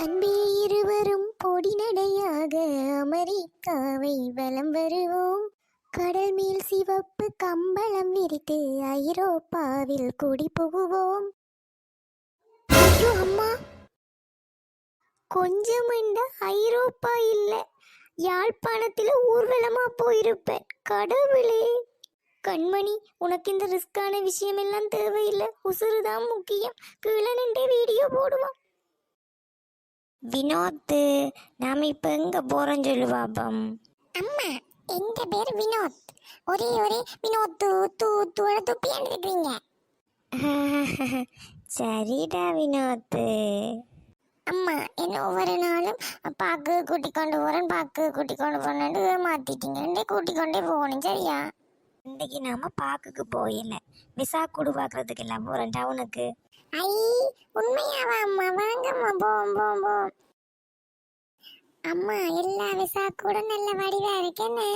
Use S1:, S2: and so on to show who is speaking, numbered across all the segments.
S1: அன்பே இருவரும் பொடி நடையாக அமெரிக்காவை வலம் வருவோம். கடல் மேல் சிவப்பு கம்பளம் விரித்து ஐரோப்பாவில் குடி புகுவோம். ஐயோ அம்மா, கொஞ்சம் ஐரோப்பா இல்ல, யாழ்ப்பாணத்தில் ஊர்வலமா போயிருப்பேன். கடவுளே, கண்மணி, உனக்கு இந்த ரிஸ்கான விஷயம் எல்லாம் தேவையில்லை, உசுறுதான் முக்கியம். கீழே நின்று வீடியோ போடுவான். வினோத், நாம இப்ப எங்க போறோம் சொல்லு பாப்பம். அம்மா, எந்த பேர் வினோத். ஒரே வினோத் துப்பியான் இருக்கீங்க. சரிடா வினோத். அம்மா, என்ன ஒவ்வொரு நாளும் பாக்கு கூட்டிக் கொண்டு போறேன்னு மாத்திட்டீங்க. கூட்டிக் கொண்டே போகணும், சரியா? இன்னைக்கு நாம பாக்குக்கு போயில, விசா கூடு பாக்குறதுக்கு எல்லாம் போறோம் டவுனுக்கு. ஐ, உண்மையாவா அம்மா? வாங்கம்மா, போம். அம்மா, எல்லா விசா கூட நல்ல வடிவா இருக்கேன்னு.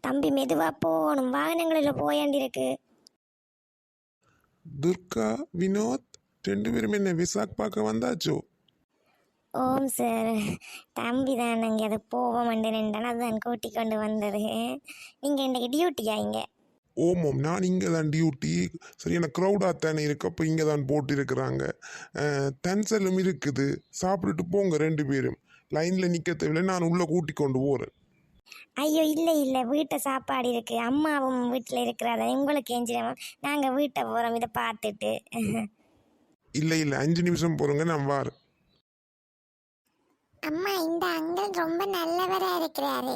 S1: தம்பி, மெதுவா போகணும், வாகனங்களில் போயாண்டி இருக்கு.
S2: துர்கா, வினோத் ரெண்டு பேரும் என்ன விசாக் பார்க்க வந்தாச்சோ?
S1: ஓம் சார், தம்பி தான் நாங்கள் அதை போக மாட்டேன், அதுதான் கூட்டி கொண்டு வந்தது. நீங்கள் இன்றைக்கு டியூட்டியா இங்கே?
S2: ஓமோம், நான் இங்கே தான் டியூட்டி. சரியான க்ரௌடாக தானே இருக்கு, அப்போ இங்கே தான் போட்டு இருக்கிறாங்க. தன்சலும் இருக்குது, சாப்பிட்டுட்டு போங்க ரெண்டு பேரும். லைனில் நிற்க தேவையில்லை, நான் உள்ளே கூட்டி கொண்டு போகிறேன்.
S1: ஐயோ, இல்லை, வீட்டை சாப்பாடு இருக்குது, அம்மாவும் வீட்டில் இருக்கிறாத, உங்களுக்கு எஞ்சிடாம நாங்கள் வீட்டை போகிறோம் இதை பார்த்துட்டு.
S2: இல்லை 5 நிமிஷம் போகிறோங்க, நான் வாரேன்.
S1: அம்மா, இந்த அங்கிள் ரொம்ப நல்லவரா இருக்கிறாரு.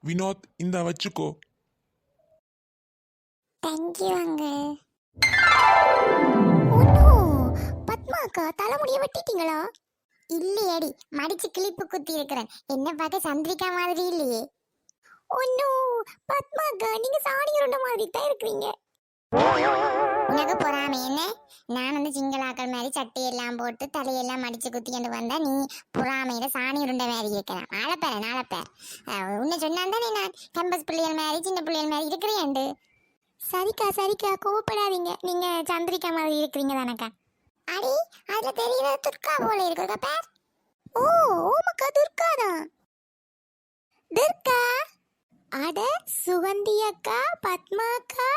S2: வினோத், இந்த வச்சுக்கோ.
S1: Thank you uncle. ஓ, பத்மாக்கா, தலைமுடிய வெட்டிட்டீங்களா? இல்லையடி, மடிச்சு கிளிப்பு குத்தி இருக்கிறேன். என்ன பார்க்க சந்திரிகா மாதிரி இல்லையே. ஒன்னோ, பத்மாக்கா, நீங்க சாணி உருண்ட மாதிரி தான் இருக்கிறீங்க. உனக்கு பொறாமை என்ன? நான் சிங்களாக்கள் மாதிரி சட்டையெல்லாம் போட்டு தலையெல்லாம் மடிச்சு குத்திக்கிட்டு வந்தா நீ பொறாமையில சாணி உருண்டை மாதிரி இருக்கிறேன். நாளப்பேர் உன்னை சொன்னான் தானே நான் கேம்பஸ் பிள்ளைகள் மாதிரி சின்ன பிள்ளைகள் மாதிரி இருக்கிறேன்ண்டு. சரிக்கா, கோவப்படாதீங்க. நீங்க சந்திரிகா மாதிரி இருக்கிறீங்க தானக்கா. அடி, அதுல தெரியல, துர்கா போல இருக்குக்கா பேர். ஓமக்கா, துர்கா தான். துர்கா, அட சுகந்தி அக்கா, பத்மா அக்கா.